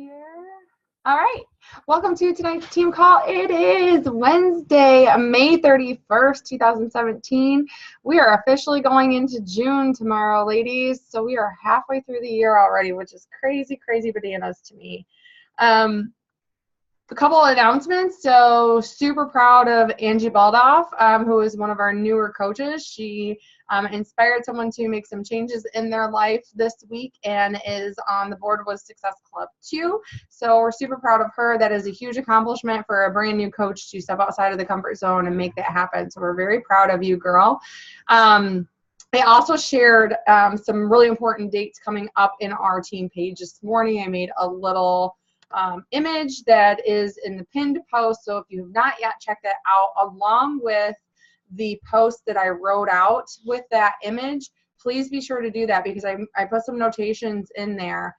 here. All right. Welcome to tonight's team call. It is Wednesday, May 31st, 2017. We are officially going into June tomorrow, ladies. So we are halfway through the year already, which is crazy, crazy bananas to me. A couple of announcements. So super proud of Angie Baldoff, who is one of our newer coaches. She inspired someone to make some changes in their life this week and is on the board with Success Club 2. So we're super proud of her. That is a huge accomplishment for a brand new coach to step outside of the comfort zone and make that happen. So we're very proud of you, girl. I also shared some really important dates coming up in our team page this morning. I made a little image that is in the pinned post. So if you have not yet checked that out, along with the post that I wrote out with that image, please be sure to do that because I put some notations in there.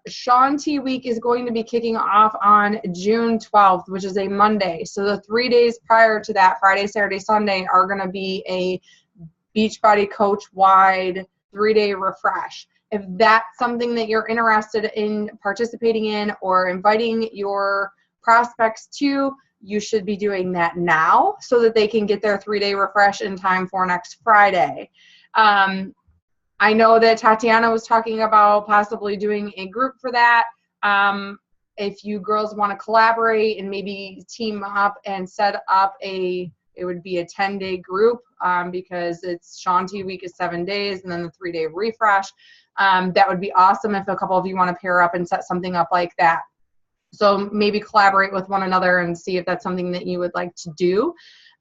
Shaun T Week is going to be kicking off on June 12th, which is a Monday. So the 3 days prior to that, Friday, Saturday, Sunday, are going to be a Beachbody coach-wide 3-day refresh. If that's something that you're interested in participating in or inviting your prospects to, you should be doing that now so that they can get their 3-day refresh in time for next Friday. I know that Tatiana was talking about possibly doing a group for that. If you girls want to collaborate and maybe team up and set up it would be a 10-day group because it's Shaun T Week is 7 days and then the 3-day refresh. That would be awesome if a couple of you want to pair up and set something up like that. So maybe collaborate with one another and see if that's something that you would like to do.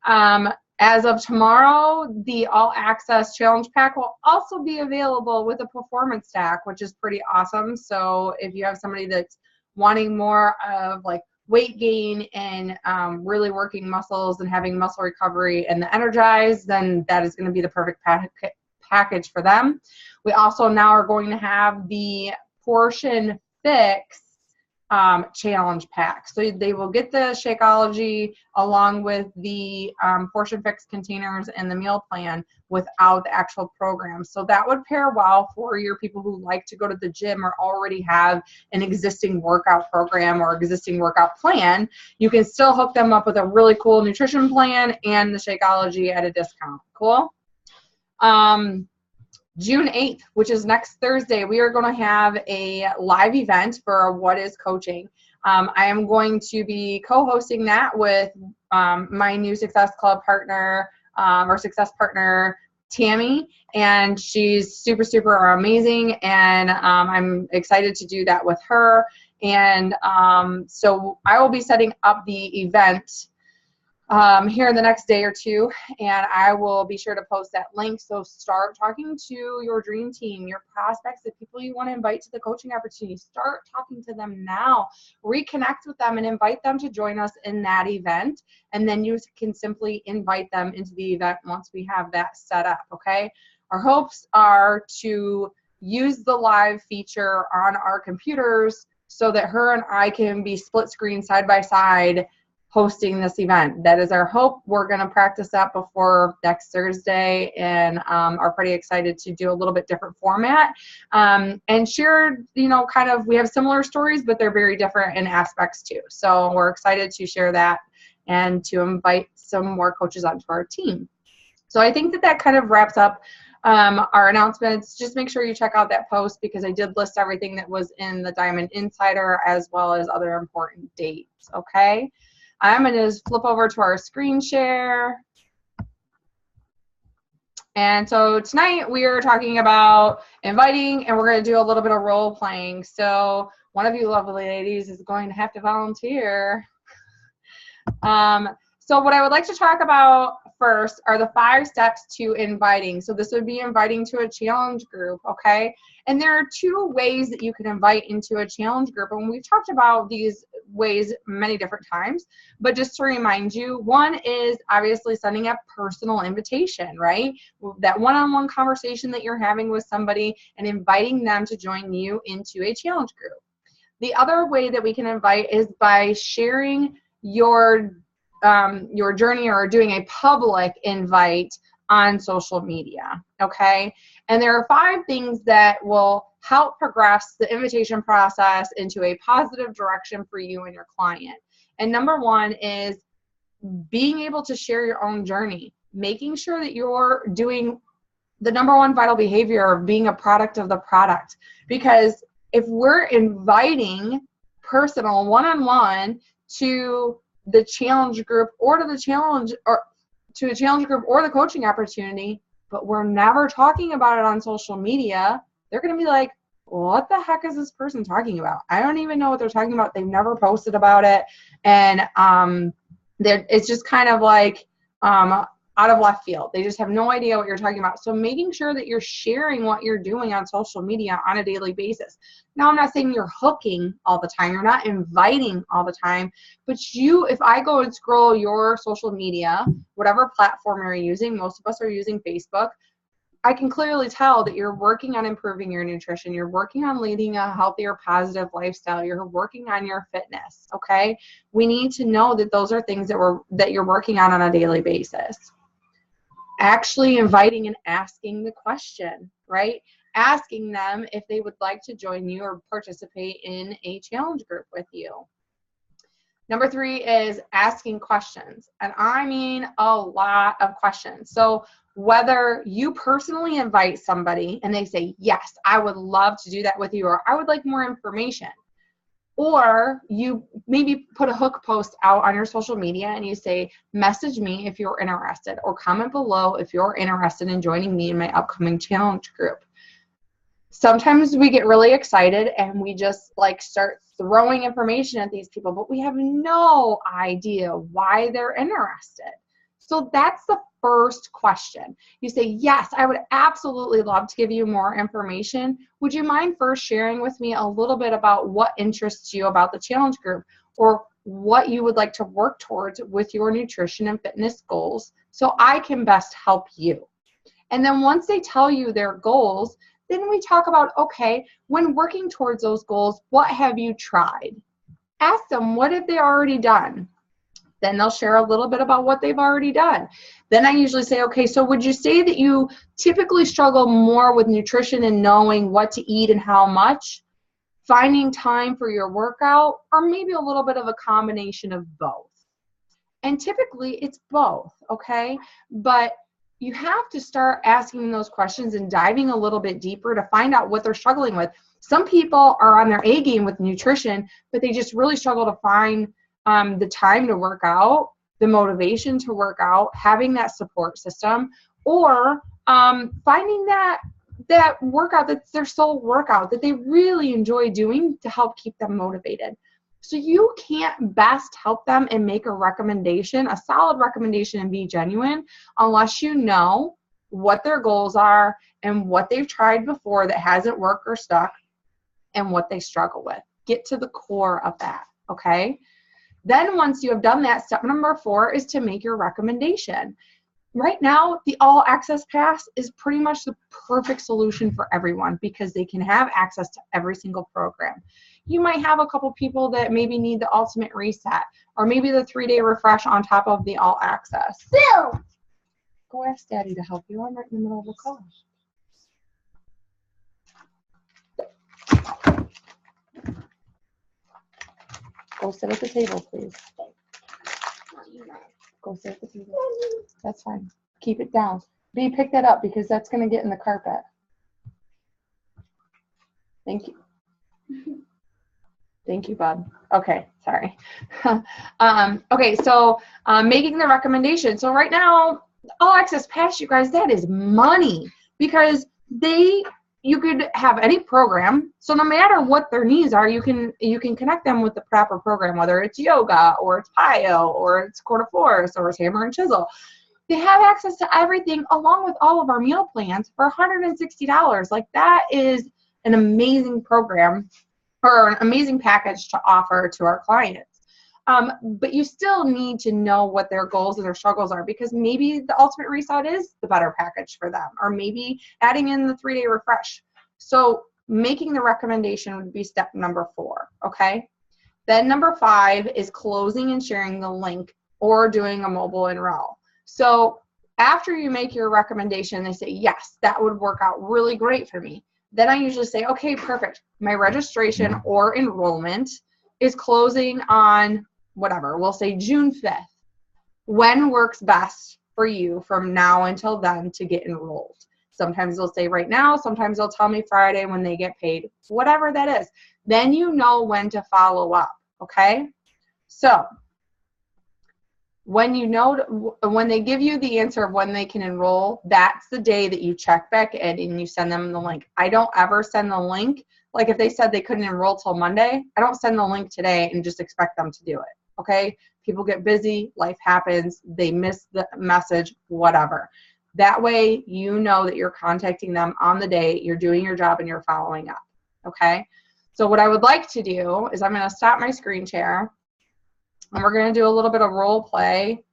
As of tomorrow, the All Access Challenge Pack will also be available with a performance stack, which is pretty awesome. So if you have somebody that's wanting more of like weight gain and really working muscles and having muscle recovery and the Energize, then that is going to be the perfect package for them. We also now are going to have the Portion Fix challenge pack. So they will get the Shakeology along with the Portion Fix containers and the meal plan without the actual program. So that would pair well for your people who like to go to the gym or already have an existing workout program or existing workout plan. You can still hook them up with a really cool nutrition plan and the Shakeology at a discount. Cool? June 8th, which is next Thursday, we are going to have a live event for What is Coaching. I am going to be co-hosting that with my new Success Club partner or Success partner, Tammy, and she's super, super amazing, and I'm excited to do that with her. And so I will be setting up the event here in the next day or two, and I will be sure to post that link. So start talking to your dream team, your prospects, the people you want to invite to the coaching opportunity. Start talking to them now. Reconnect with them and invite them to join us in that event, and then you can simply invite them into the event once we have that set up, okay? Our hopes are to use the live feature on our computers so that her and I can be split screen side by side hosting this event. That is our hope. We're going to practice that before next Thursday and are pretty excited to do a little bit different format and share, kind of, we have similar stories, but they're very different in aspects too. So we're excited to share that and to invite some more coaches onto our team. So I think that kind of wraps up our announcements. Just make sure you check out that post because I did list everything that was in the Diamond Insider as well as other important dates, okay? I'm going to just flip over to our screen share. And so tonight we are talking about inviting, and we're going to do a little bit of role playing. So one of you lovely ladies is going to have to volunteer. So what I would like to talk about first are the 5 steps to inviting. So this would be inviting to a challenge group, okay? And there are 2 ways that you can invite into a challenge group. And we've talked about these ways many different times, but just to remind you, one is obviously sending a personal invitation, right? That one-on-one conversation that you're having with somebody and inviting them to join you into a challenge group. The other way that we can invite is by sharing your journey or doing a public invite on social media, okay? And there are 5 things that will help progress the invitation process into a positive direction for you and your client. And number 1 is being able to share your own journey, making sure that you're doing the number 1 vital behavior of being a product of the product. Because if we're inviting personal one-on-one to the challenge group or to the challenge or to a challenge group or the coaching opportunity, but we're never talking about it on social media, they're going to be like, what the heck is this person talking about? I don't even know what they're talking about. They've never posted about it. And it's just kind of like out of left field. They just have no idea what you're talking about. So making sure that you're sharing what you're doing on social media on a daily basis. Now, I'm not saying you're hooking all the time. You're not inviting all the time. But if I go and scroll your social media, whatever platform you're using, most of us are using Facebook, I can clearly tell that you're working on improving your nutrition. You're working on leading a healthier, positive lifestyle. You're working on your fitness, okay? We need to know that those are things that you're working on a daily basis. Actually inviting and asking the question, right? Asking them if they would like to join you or participate in a challenge group with you. Number 3 is asking questions. And I mean a lot of questions. So whether you personally invite somebody and they say, yes, I would love to do that with you, or I would like more information. Or you maybe put a hook post out on your social media and you say, message me if you're interested, or comment below if you're interested in joining me in my upcoming challenge group. Sometimes we get really excited and we just like start throwing information at these people, but we have no idea why they're interested. So that's the first question. You say, yes, I would absolutely love to give you more information. Would you mind first sharing with me a little bit about what interests you about the challenge group, or what you would like to work towards with your nutrition and fitness goals so I can best help you? And then once they tell you their goals, then we talk about, okay, when working towards those goals, what have you tried? Ask them, what have they already done? Then they'll share a little bit about what they've already done. Then I usually say, okay, so would you say that you typically struggle more with nutrition and knowing what to eat and how much, finding time for your workout, or maybe a little bit of a combination of both? And typically it's both, okay? But you have to start asking those questions and diving a little bit deeper to find out what they're struggling with. Some people are on their A game with nutrition, but they just really struggle to find the time to work out, the motivation to work out, having that support system, or finding that workout that's their sole workout that they really enjoy doing to help keep them motivated. So you can't best help them and make a recommendation, a solid recommendation, and be genuine unless you know what their goals are and what they've tried before that hasn't worked or stuck and what they struggle with. Get to the core of that, okay? Then once you have done that, step number 4 is to make your recommendation. Right now, the All Access Pass is pretty much the perfect solution for everyone because they can have access to every single program. You might have a couple people that maybe need the Ultimate Reset, or maybe the 3-day refresh on top of the All Access. Bill! Go ask Daddy to help you. I'm right in the middle of a call. Go sit at the table, please. Go sit at the table. That's fine. Keep it down. B, pick that up because that's going to get in the carpet. Thank you. Thank you, bud. Okay, sorry. Okay, so making the recommendation. So right now, All Access Pass, you guys, that is money because you could have any program. So no matter what their needs are, you can connect them with the proper program, whether it's yoga or it's PiYo or it's Core de Force or it's Hammer and Chisel. They have access to everything along with all of our meal plans for $160. Like, that is an amazing program or an amazing package to offer to our clients. But you still need to know what their goals and their struggles are, because maybe the Ultimate Reset is the better package for them, or maybe adding in the 3-day refresh. So making the recommendation would be step number 4, okay? Then number 5 is closing and sharing the link or doing a mobile enroll. So After you make your recommendation, they say, yes, that would work out really great for me. Then I usually say, okay, perfect. My registration or enrollment is closing on whatever. We'll say June 5th. When works best for you from now until then to get enrolled? Sometimes they'll say right now, sometimes they'll tell me Friday when they get paid, whatever that is. Then you know when to follow up, okay? So when they give you the answer of when they can enroll, that's the day that you check back in and you send them the link. I don't ever send the link. Like if they said they couldn't enroll till Monday, I don't send the link today and just expect them to do it, okay? People get busy, life happens, they miss the message, whatever. That way you know that you're contacting them on the day, you're doing your job, and you're following up, okay? So what I would like to do is I'm going to stop my screen share, and we're going to do a little bit of role play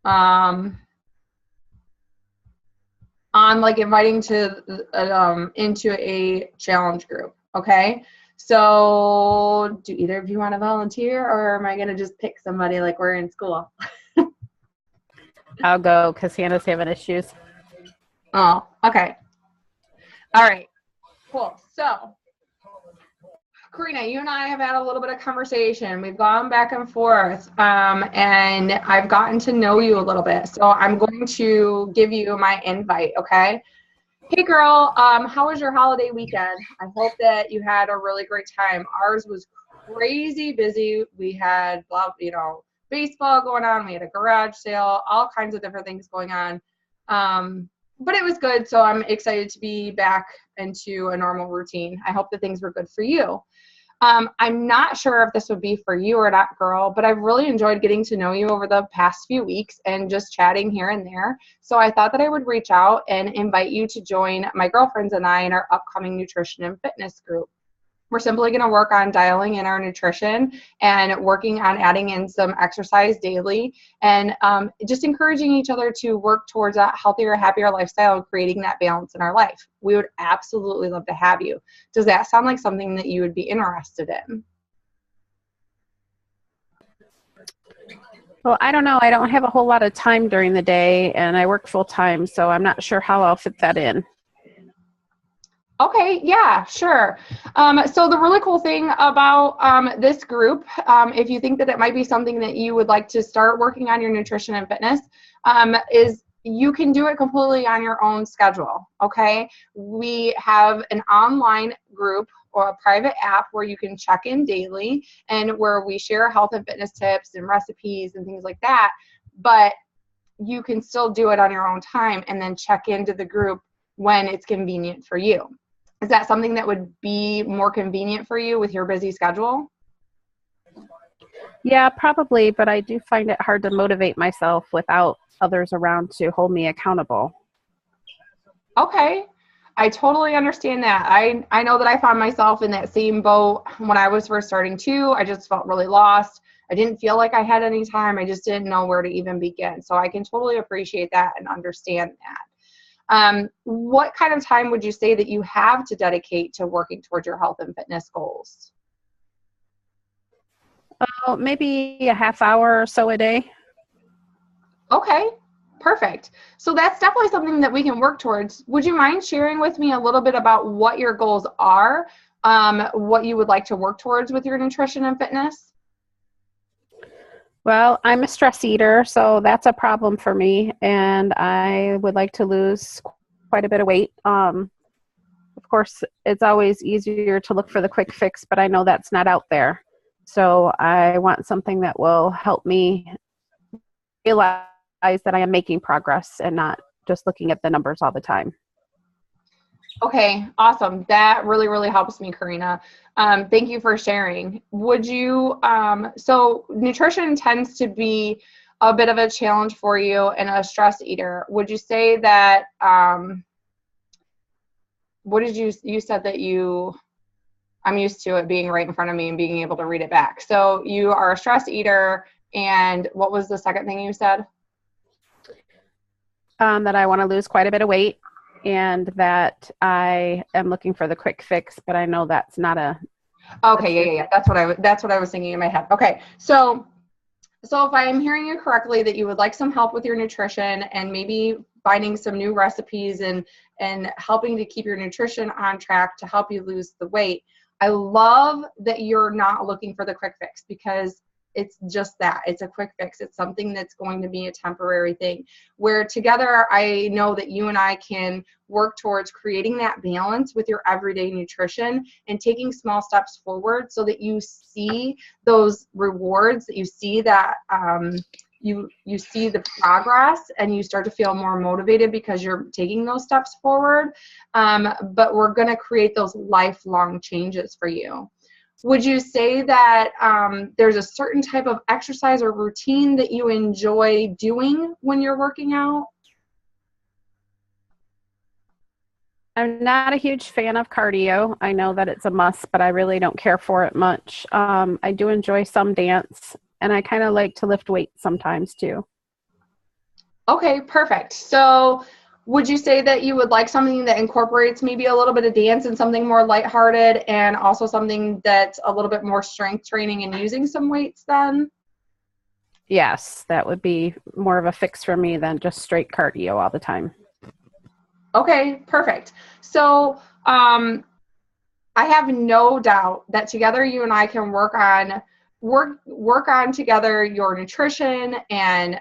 on like inviting to into a challenge group, okay? So do either of you want to volunteer, or am I going to just pick somebody like we're in school? I'll go because Hannah's having issues. Oh, okay. All right, cool. So Karina, you and I have had a little bit of conversation. We've gone back and forth, and I've gotten to know you a little bit. So I'm going to give you my invite, okay? Hey, girl, how was your holiday weekend? I hope that you had a really great time. Ours was crazy busy. We had, baseball going on. We had a garage sale, all kinds of different things going on. But it was good, so I'm excited to be back into a normal routine. I hope that things were good for you. I'm not sure if this would be for you or not, girl, but I've really enjoyed getting to know you over the past few weeks and just chatting here and there. So I thought that I would reach out and invite you to join my girlfriends and I in our upcoming nutrition and fitness group. We're simply going to work on dialing in our nutrition and working on adding in some exercise daily, and just encouraging each other to work towards a healthier, happier lifestyle and creating that balance in our life. We would absolutely love to have you. Does that sound like something that you would be interested in? Well, I don't know. I don't have a whole lot of time during the day, and I work full time, so I'm not sure how I'll fit that in. Okay, yeah, sure. So the really cool thing about this group, if you think that it might be something that you would like to start working on your nutrition and fitness, is you can do it completely on your own schedule, okay? We have an online group or a private app where you can check in daily and where we share health and fitness tips and recipes and things like that, but you can still do it on your own time and then check into the group when it's convenient for you. Is that something that would be more convenient for you with your busy schedule? Yeah, probably, but I do find it hard to motivate myself without others around to hold me accountable. Okay, I totally understand that. I know that I found myself in that same boat when I was first starting too. I just felt really lost. I didn't feel like I had any time. I just didn't know where to even begin. So I can totally appreciate that and understand that. What kind of time would you say that you have to dedicate to working towards your health and fitness goals? Maybe a half hour or so a day. Okay, perfect. So that's definitely something that we can work towards. Would you mind sharing with me a little bit about what your goals are, what you would like to work towards with your nutrition and fitness? Well, I'm a stress eater, so that's a problem for me, and I would like to lose quite a bit of weight. Of course, it's always easier to look for the quick fix, but I know that's not out there. So I want something that will help me realize that I am making progress and not just looking at the numbers all the time. Okay, awesome. That really, really helps me, Karina. Thank you for sharing. Would you, so nutrition tends to be a bit of a challenge for you and a stress eater. Would you say that, what did you said that I'm used to it being right in front of me and being able to read it back. So you are a stress eater, and what was the second thing you said? That I want to lose quite a bit of weight, and that I am looking for the quick fix, but I know that's not a. Okay, yeah. That's what I was thinking in my head. Okay, so So if I am hearing you correctly, that you would like some help with your nutrition and maybe finding some new recipes and helping to keep your nutrition on track to help you lose the weight. I love that you're not looking for the quick fix, because it's just that. It's a quick fix. It's something that's going to be a temporary thing, where together I know that you and I can work towards creating that balance with your everyday nutrition and taking small steps forward so that you see those rewards, that you see that you see the progress, and you start to feel more motivated because you're taking those steps forward. But we're going to create those lifelong changes for you. Would you say that there's a certain type of exercise or routine that you enjoy doing when you're working out? I'm not a huge fan of cardio. I know that it's a must, but I really don't care for it much. I do enjoy some dance, and I kind of like to lift weights sometimes too. Okay, perfect. So would you say that you would like something that incorporates maybe a little bit of dance and something more lighthearted, and also something that's a little bit more strength training and using some weights then? Yes, that would be more of a fix for me than just straight cardio all the time. Okay, perfect. So I have no doubt that together you and I can work on together your nutrition and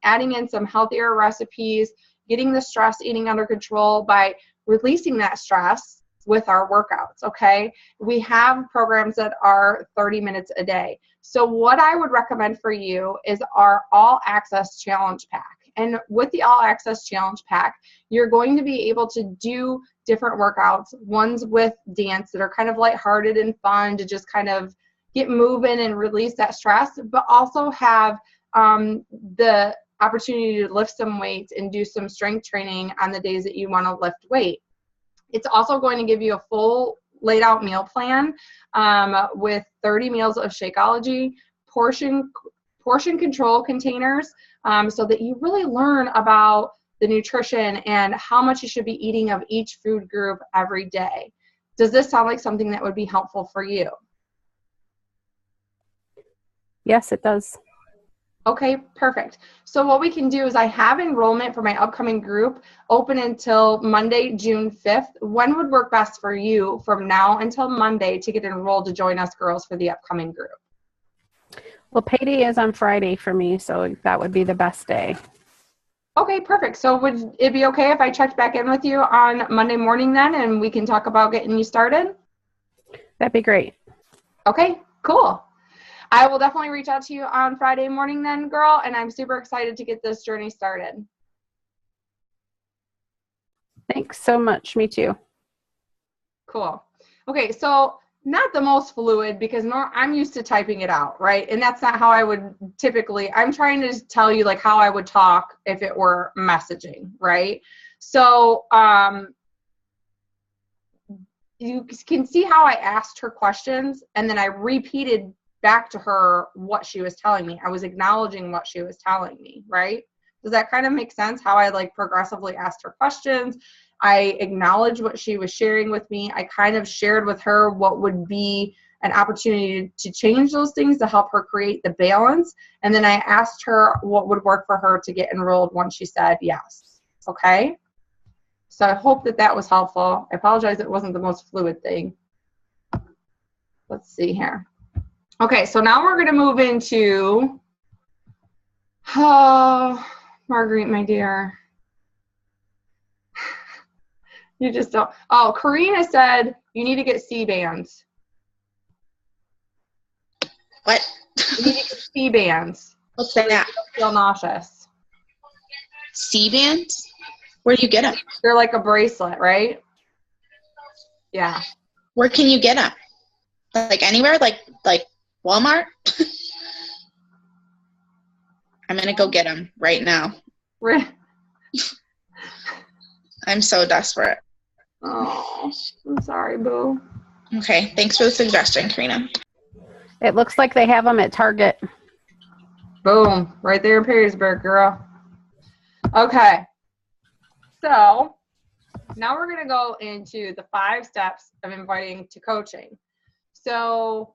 adding in some healthier recipes, getting the stress eating under control by releasing that stress with our workouts. Okay, we have programs that are 30 minutes a day. So what I would recommend for you is our All Access Challenge Pack. And with the All Access Challenge Pack, you're going to be able to do different workouts, ones with dance that are kind of lighthearted and fun to just kind of get moving and release that stress, but also have the opportunity to lift some weights and do some strength training on the days that you want to lift weight. It's also going to give you a full laid out meal plan with 30 meals of Shakeology, portion control containers, so that you really learn about the nutrition and how much you should be eating of each food group every day. Does this sound like something that would be helpful for you? Yes, it does. Okay, perfect. So what we can do is I have enrollment for my upcoming group open until Monday, June 5th. When would work best for you from now until Monday to get enrolled to join us girls for the upcoming group? Well, payday is on Friday for me, so that would be the best day. Okay, perfect. So would it be okay if I checked back in with you on Monday morning then, and we can talk about getting you started? That'd be great. Okay, cool. I will definitely reach out to you on Friday morning then, girl, and I'm super excited to get this journey started. Thanks so much. Me too. Cool. Okay, so not the most fluid, because I'm used to typing it out, right? And that's not how I would typically, I'm trying to tell you like how I would talk if it were messaging, right? So you can see how I asked her questions and then I repeated back to her what she was telling me. I was acknowledging what she was telling me, right? Does that kind of make sense? How I like progressively asked her questions. I acknowledged what she was sharing with me. I kind of shared with her what would be an opportunity to change those things to help her create the balance. And then I asked her what would work for her to get enrolled once she said yes. Okay? So I hope that that was helpful. I apologize it wasn't the most fluid thing. Let's see here. Okay, so now we're going to move into, oh, Marguerite, my dear. You just don't. Oh, Karina said you need to get C-bands. What? You need to get C-bands. What's that? You don't feel nauseous. C-bands? Where do you get them? They're like a bracelet, right? Yeah. Where can you get them? Like anywhere? Like Walmart? I'm going to go get them right now. I'm so desperate. Oh, I'm sorry, boo. Okay, thanks for the suggestion, Karina. It looks like they have them at Target. Boom. Right there in Perrysburg, girl. Okay. So now we're going to go into the 5 steps of inviting to coaching. So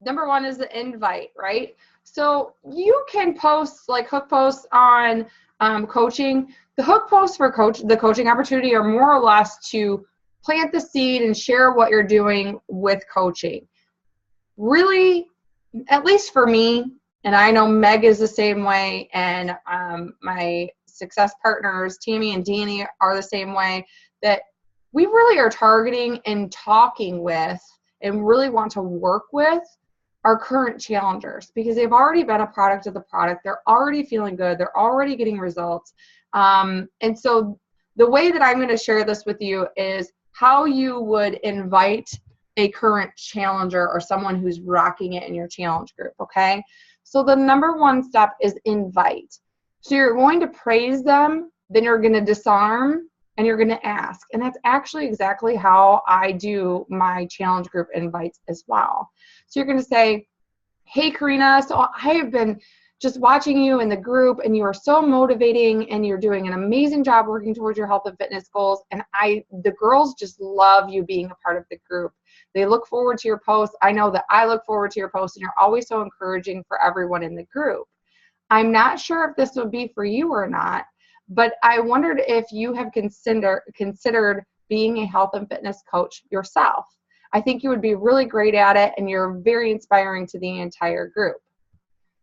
number one is the invite, right? So you can post like hook posts on coaching. The hook posts for the coaching opportunity are more or less to plant the seed and share what you're doing with coaching. Really, at least for me, and I know Meg is the same way, and my success partners, Tammy and Danny, are the same way, that we really are targeting and talking with and really want to work with our current challengers, because they've already been a product of the product. They're already feeling good. They're already getting results. And so the way that I'm going to share this with you is how you would invite a current challenger or someone who's rocking it in your challenge group, okay? So the number one step is invite. So you're going to praise them, then you're going to disarm, and you're going to ask. And that's actually exactly how I do my challenge group invites as well. So you're going to say, hey, Karina, so I have been just watching you in the group, and you are so motivating, and you're doing an amazing job working towards your health and fitness goals. And the girls just love you being a part of the group. They look forward to your posts. I know that I look forward to your posts, and you're always so encouraging for everyone in the group. I'm not sure if this would be for you or not, but I wondered if you have considered being a health and fitness coach yourself. I think you would be really great at it, and you're very inspiring to the entire group.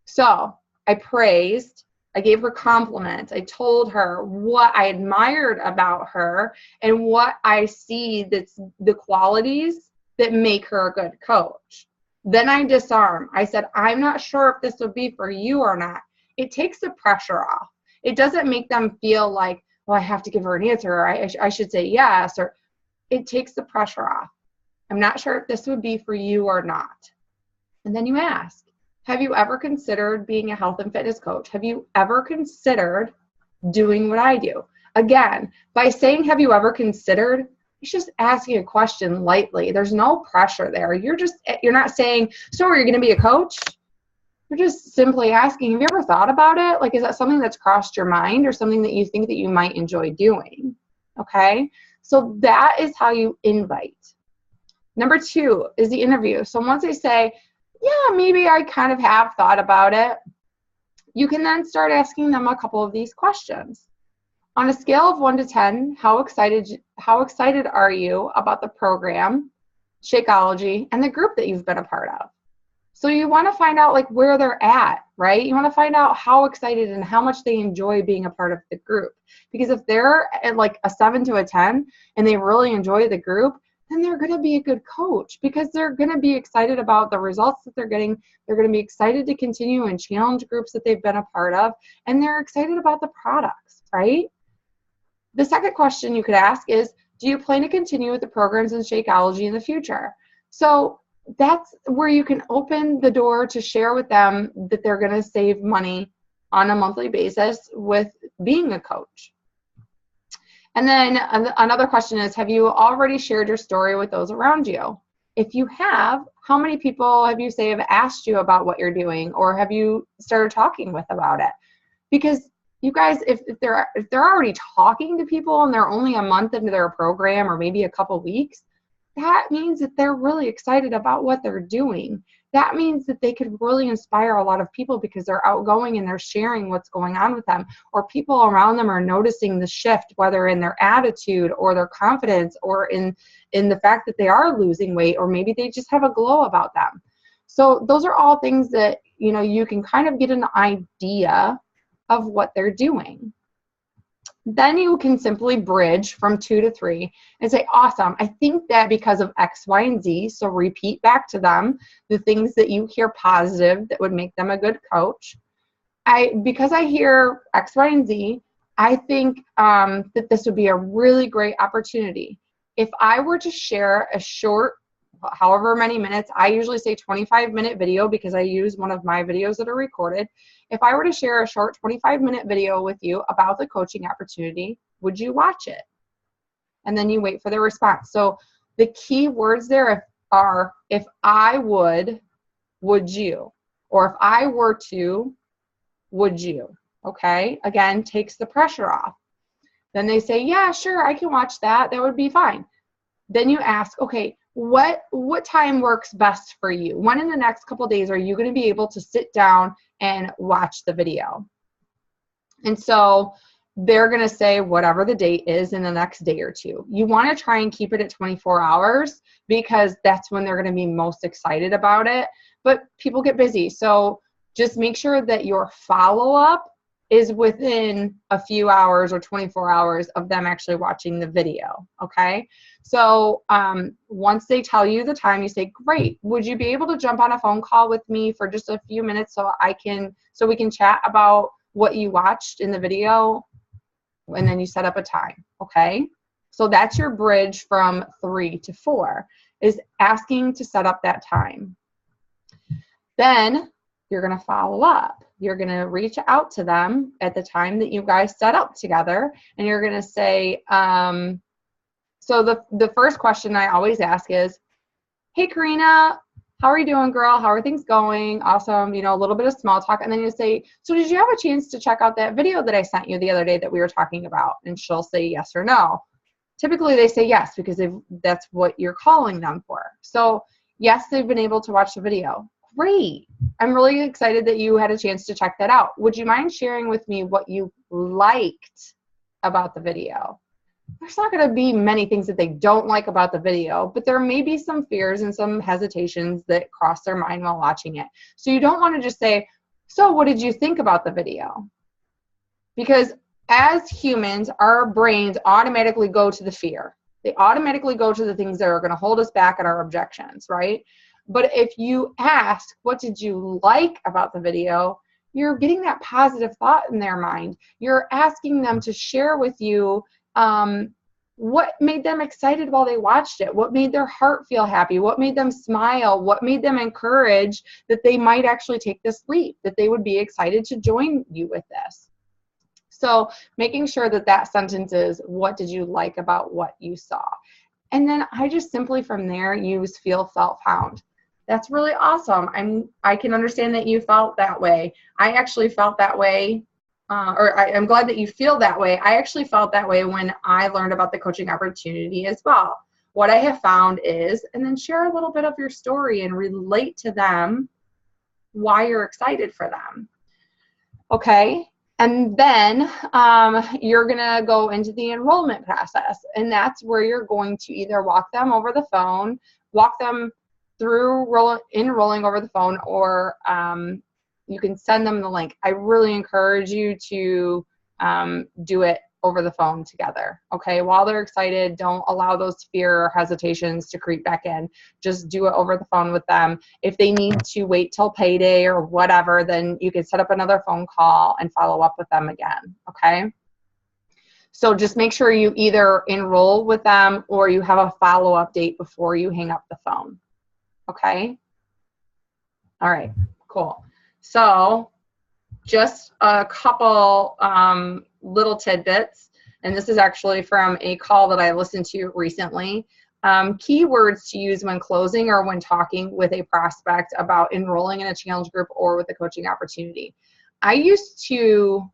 So I praised, I gave her compliments, I told her what I admired about her and what I see that's the qualities that make her a good coach. Then I disarm. I said, I'm not sure if this would be for you or not. It takes the pressure off. It doesn't make them feel like, well, I have to give her an answer, or I should say yes, or it takes the pressure off. I'm not sure if this would be for you or not. And then you ask, have you ever considered being a health and fitness coach? Have you ever considered doing what I do? Again, by saying, have you ever considered, it's just asking a question lightly. There's no pressure there. You're not saying, so are you going to be a coach? You're just simply asking, have you ever thought about it? Like, is that something that's crossed your mind, or something that you think that you might enjoy doing? Okay, so that is how you invite. Number two is the interview. So once they say, yeah, maybe I kind of have thought about it, you can then start asking them a couple of these questions. On a scale of 1 to 10, how excited are you about the program, Shakeology, and the group that you've been a part of? So you want to find out like where they're at, right? You want to find out how excited and how much they enjoy being a part of the group. Because if they're at like a 7 to a 10 and they really enjoy the group, then they're going to be a good coach, because they're going to be excited about the results that they're getting. They're going to be excited to continue in challenge groups that they've been a part of, and they're excited about the products, right? The second question you could ask is, do you plan to continue with the programs in Shakeology in the future? So that's where you can open the door to share with them that they're going to save money on a monthly basis with being a coach. And then another question is, have you already shared your story with those around you? If you have, how many people have you say have asked you about what you're doing, or have you started talking with about it? Because you guys, if they're already talking to people and they're only a month into their program, or maybe a couple weeks, that means that they're really excited about what they're doing. That means that they could really inspire a lot of people, because they're outgoing and they're sharing what's going on with them, or people around them are noticing the shift, whether in their attitude or their confidence, or in the fact that they are losing weight, or maybe they just have a glow about them. So those are all things that, you know, you can kind of get an idea of what they're doing. Then you can simply bridge from 2 to 3 and say, awesome, I think that because of X, Y, and Z, so repeat back to them the things that you hear positive that would make them a good coach. Because I hear X, Y, and Z, I think that this would be a really great opportunity. If I were to share a short, however many minutes, I usually say 25-minute video, because I use one of my videos that are recorded. If I were to share a short 25-minute video with you about the coaching opportunity, would you watch it? And then you wait for their response. So the key words there are, if I would you? Or if I were to, would you? Okay, again, takes the pressure off. Then they say, yeah, sure, I can watch that. That would be fine. Then you ask, okay, what time works best for you? When in the next couple of days are you going to be able to sit down and watch the video? And so they're going to say whatever the date is in the next day or two. You want to try and keep it at 24 hours because that's when they're going to be most excited about it. But people get busy. So just make sure that your follow-up is within a few hours or 24 hours of them actually watching the video, okay? So once they tell you the time, you say, great, would you be able to jump on a phone call with me for just a few minutes so we can chat about what you watched in the video? And then you set up a time, okay? So that's your bridge from 3 to 4, is asking to set up that time. Then you're going to follow up. You're going to reach out to them at the time that you guys set up together, and you're going to say, so the first question I always ask is, hey, Karina, how are you doing, girl? How are things going? Awesome. You know, a little bit of small talk. And then you say, so did you have a chance to check out that video that I sent you the other day that we were talking about? And she'll say yes or no. Typically they say yes because that's what you're calling them for. So yes, they've been able to watch the video. Great. I'm really excited that you had a chance to check that out. Would you mind sharing with me what you liked about the video? There's not going to be many things that they don't like about the video, but there may be some fears and some hesitations that cross their mind while watching it. So you don't want to just say, so what did you think about the video? Because as humans, our brains automatically go to the fear. They automatically go to the things that are going to hold us back and our objections, right? But if you ask, what did you like about the video? You're getting that positive thought in their mind. You're asking them to share with you what made them excited while they watched it, what made their heart feel happy, what made them smile, what made them encourage that they might actually take this leap, that they would be excited to join you with this. So making sure that that sentence is, what did you like about what you saw? And then I just simply from there use feel, felt, found. That's really awesome. I can understand that you felt that way. I actually felt that way. I'm glad that you feel that way. I actually felt that way when I learned about the coaching opportunity as well. What I have found is, and then share a little bit of your story and relate to them why you're excited for them. Okay. And then you're going to go into the enrollment process. And that's where you're going to either walk them over the phone, walk them through enrolling over the phone, or you can send them the link. I really encourage you to do it over the phone together, okay? While they're excited, don't allow those fear or hesitations to creep back in. Just do it over the phone with them. If they need to wait till payday or whatever, then you can set up another phone call and follow up with them again, okay? So just make sure you either enroll with them or you have a follow-up date before you hang up the phone, okay? All right, cool. So just a couple little tidbits, and this is actually from a call that I listened to recently. Keywords to use when closing or when talking with a prospect about enrolling in a challenge group or with a coaching opportunity. I used to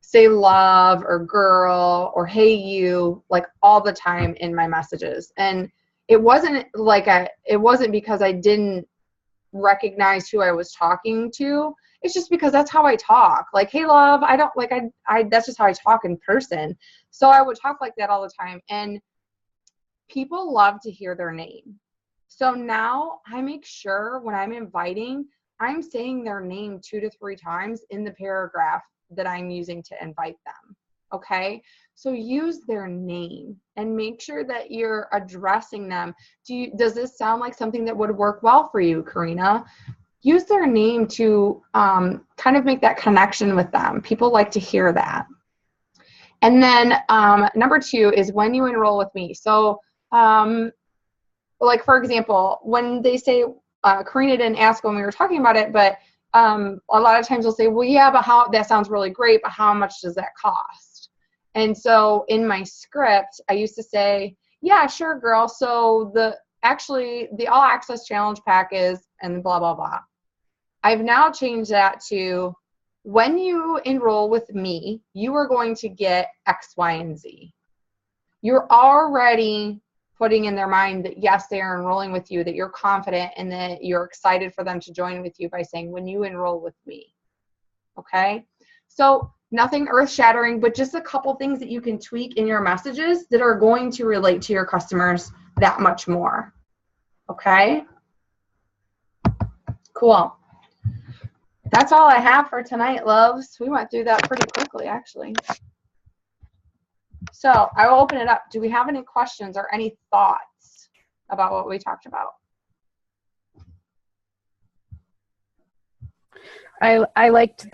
say love or girl or hey you like all the time in my messages, and it wasn't because I didn't recognize who I was talking to. It's just because that's how I talk. Like, hey love, I that's just how I talk in person. So I would talk like that all the time, and people love to hear their name. So now I make sure when I'm inviting, I'm saying their name 2 to 3 times in the paragraph that I'm using to invite them. Okay, so use their name and make sure that you're addressing them. Does this sound like something that would work well for you, Karina? Use their name to kind of make that connection with them. People like to hear that. And then number 2 is when you enroll with me. So like for example, when they say, Karina didn't ask when we were talking about it, but a lot of times they'll say, well, yeah, but that sounds really great, but how much does that cost? And so in my script, I used to say, yeah, sure, girl. So the all access challenge pack is, and blah, blah, blah. I've now changed that to, when you enroll with me, you are going to get X, Y, and Z. You're already putting in their mind that yes, they are enrolling with you, that you're confident and that you're excited for them to join with you by saying, when you enroll with me. Okay? So nothing earth-shattering, but just a couple things that you can tweak in your messages that are going to relate to your customers that much more. Okay? Cool. That's all I have for tonight, loves. We went through that pretty quickly, actually. So I will open it up. Do we have any questions or any thoughts about what we talked about? I liked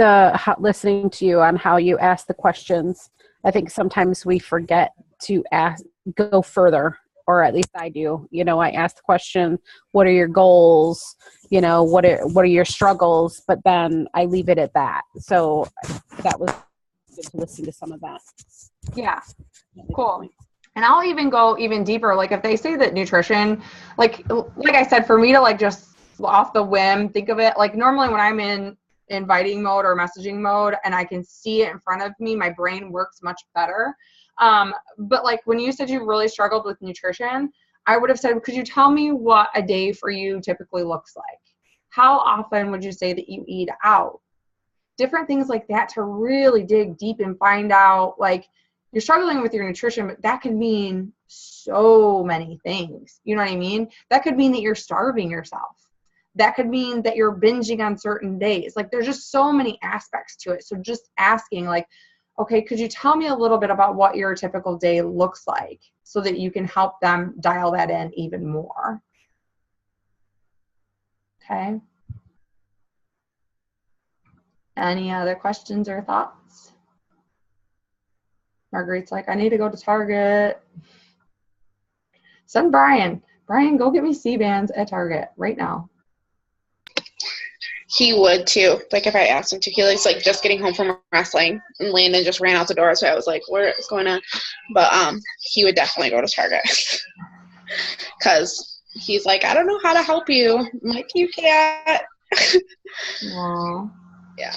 listening to you on how you ask the questions. I think sometimes we forget to go further, or at least I do. You know, I ask the question, what are your goals? You know, what are your struggles? But then I leave it at that. So that was good to listen to some of that. Yeah, cool. And I'll even go even deeper. Like if they say that nutrition, like I said, for me to like just off the whim, think of it like normally when I'm in inviting mode or messaging mode and I can see it in front of me, my brain works much better. But like when you said you really struggled with nutrition, I would have said, could you tell me what a day for you typically looks like? How often would you say that you eat out? Different things like that to really dig deep and find out, like, you're struggling with your nutrition, but that could mean so many things. You know what I mean? That could mean that you're starving yourself. That could mean that you're binging on certain days. Like there's just so many aspects to it. So just asking like, okay, could you tell me a little bit about what your typical day looks like so that you can help them dial that in even more? Okay. Any other questions or thoughts? Marguerite's like, I need to go to Target. Send Brian. Brian, go get me C-bands at Target right now. He would too. Like if I asked him to, he was like just getting home from wrestling, and Landon just ran out the door. So I was like, "What is going on?" But he would definitely go to Target because he's like, "I don't know how to help you, my cute cat." Aww. Yeah.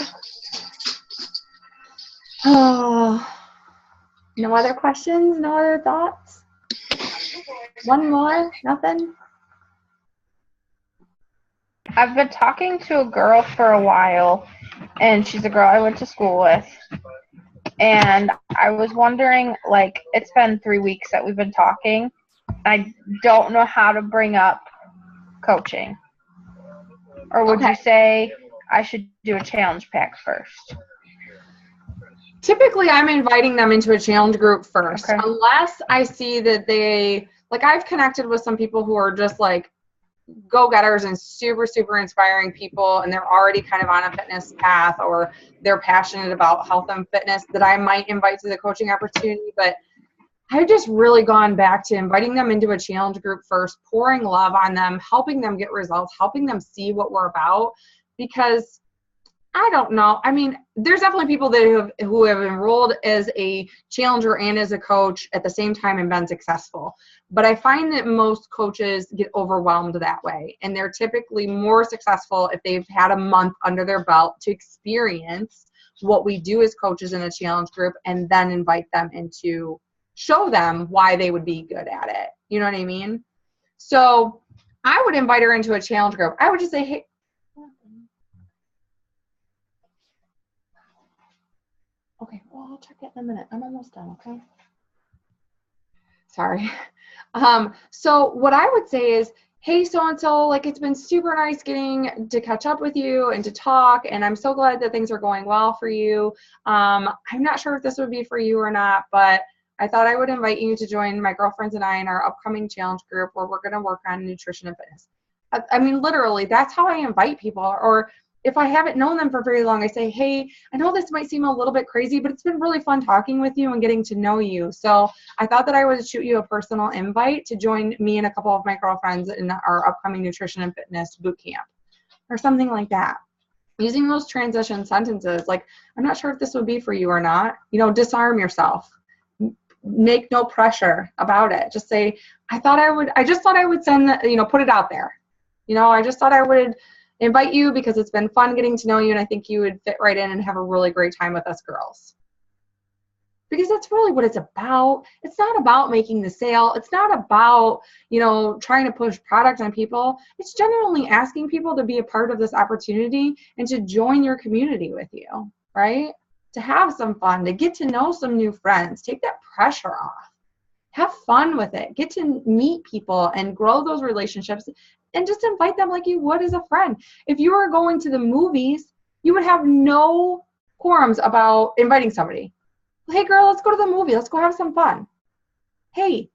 Oh, no other questions? No other thoughts? One more? Nothing? I've been talking to a girl for a while, and she's a girl I went to school with. And I was wondering, like, it's been 3 weeks that we've been talking. I don't know how to bring up coaching. Or would you say I should do a challenge pack first? Typically, I'm inviting them into a challenge group first, Okay. unless I see that they, like I've connected with some people who are just like go-getters and super, super inspiring people, and they're already kind of on a fitness path or they're passionate about health and fitness that I might invite to the coaching opportunity. But I've just really gone back to inviting them into a challenge group first, pouring love on them, helping them get results, helping them see what we're about, because I don't know. I mean, there's definitely people that who have enrolled as a challenger and as a coach at the same time and been successful. But I find that most coaches get overwhelmed that way. And they're typically more successful if they've had a month under their belt to experience what we do as coaches in a challenge group and then invite them into, show them why they would be good at it. You know what I mean? So I would invite her into a challenge group. I would just say, hey, okay, well, I'll check it in a minute. I'm almost done, okay? Sorry. So what I would say is, hey, so-and-so, like, it's been super nice getting to catch up with you and to talk, and I'm so glad that things are going well for you. I'm not sure if this would be for you or not, but I thought I would invite you to join my girlfriends and I in our upcoming challenge group where we're going to work on nutrition and fitness. I mean, literally, that's how I invite people. Or if I haven't known them for very long, I say, hey, I know this might seem a little bit crazy, but it's been really fun talking with you and getting to know you. So I thought that I would shoot you a personal invite to join me and a couple of my girlfriends in our upcoming nutrition and fitness boot camp or something like that. Using those transition sentences, like, I'm not sure if this would be for you or not, you know, disarm yourself. Make no pressure about it. Just say, I just thought I would send that, you know, put it out there. You know, I just thought I would invite you because it's been fun getting to know you, and I think you would fit right in and have a really great time with us girls. because that's really what it's about. It's not about making the sale. It's not about, trying to push product on people. It's genuinely asking people to be a part of this opportunity and to join your community with you, right? To have some fun, to get to know some new friends, take that pressure off. Have fun with it. Get to meet people and grow those relationships and just invite them like you would as a friend. If you were going to the movies, you would have no quorums about inviting somebody. Hey girl, let's go to the movie. Let's go have some fun. Hey,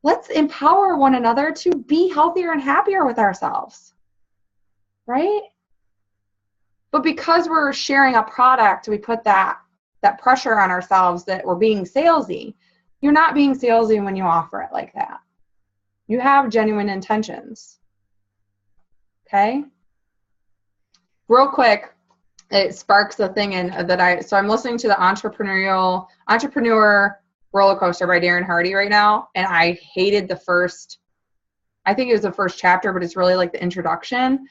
let's empower one another to be healthier and happier with ourselves, right? But because we're sharing a product, we put that pressure on ourselves that we're being salesy. You're not being salesy when you offer it like that. You have genuine intentions. Okay? Real quick, it sparks a thing so I'm listening to the Entrepreneur Roller Coaster by Darren Hardy right now, and I hated I think it was the first chapter, but it's really like the introduction.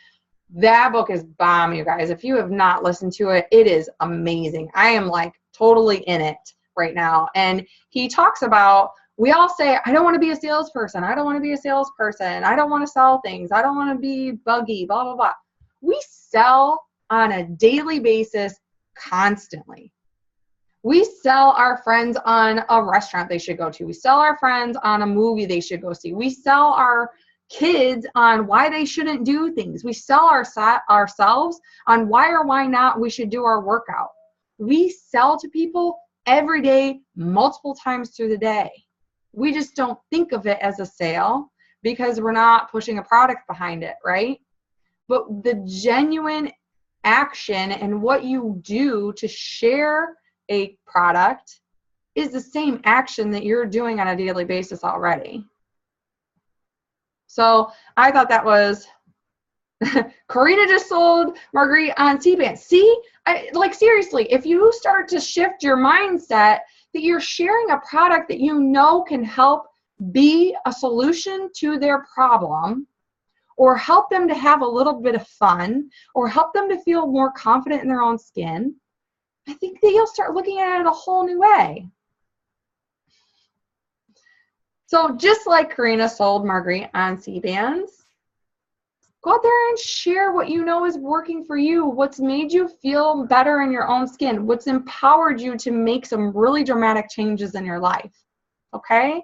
That book is bomb, you guys. If you have not listened to it, it is amazing. I am like totally in it right now. And he talks about, we all say, I don't want to be a salesperson. I don't want to be a salesperson. I don't want to sell things. I don't want to be buggy, blah, blah, blah. We sell on a daily basis constantly. We sell our friends on a restaurant they should go to. We sell our friends on a movie they should go see. We sell our kids on why they shouldn't do things. We sell ourselves on why or why not we should do our workout. We sell to people every day, multiple times through the day. We just don't think of it as a sale because we're not pushing a product behind it, right? But the genuine action and what you do to share a product is the same action that you're doing on a daily basis already. So I thought that was, Karina just sold Marguerite on C-Band. See, seriously, if you start to shift your mindset that you're sharing a product that you know can help be a solution to their problem, or help them to have a little bit of fun, or help them to feel more confident in their own skin, I think that you'll start looking at it a whole new way. So just like Karina sold Marguerite on C-Bands, go out there and share what you know is working for you, what's made you feel better in your own skin, what's empowered you to make some really dramatic changes in your life, okay?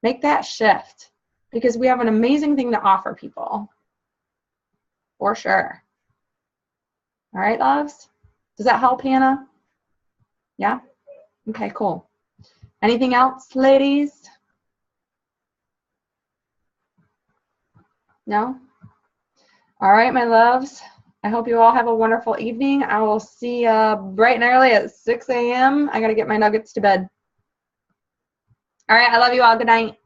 Make that shift because we have an amazing thing to offer people, for sure. All right, loves? Does that help, Hannah? Yeah? Okay, cool. Anything else, ladies? No? All right, my loves. I hope you all have a wonderful evening. I will see you bright and early at 6 a.m. I got to get my nuggets to bed. All right, I love you all. Good night.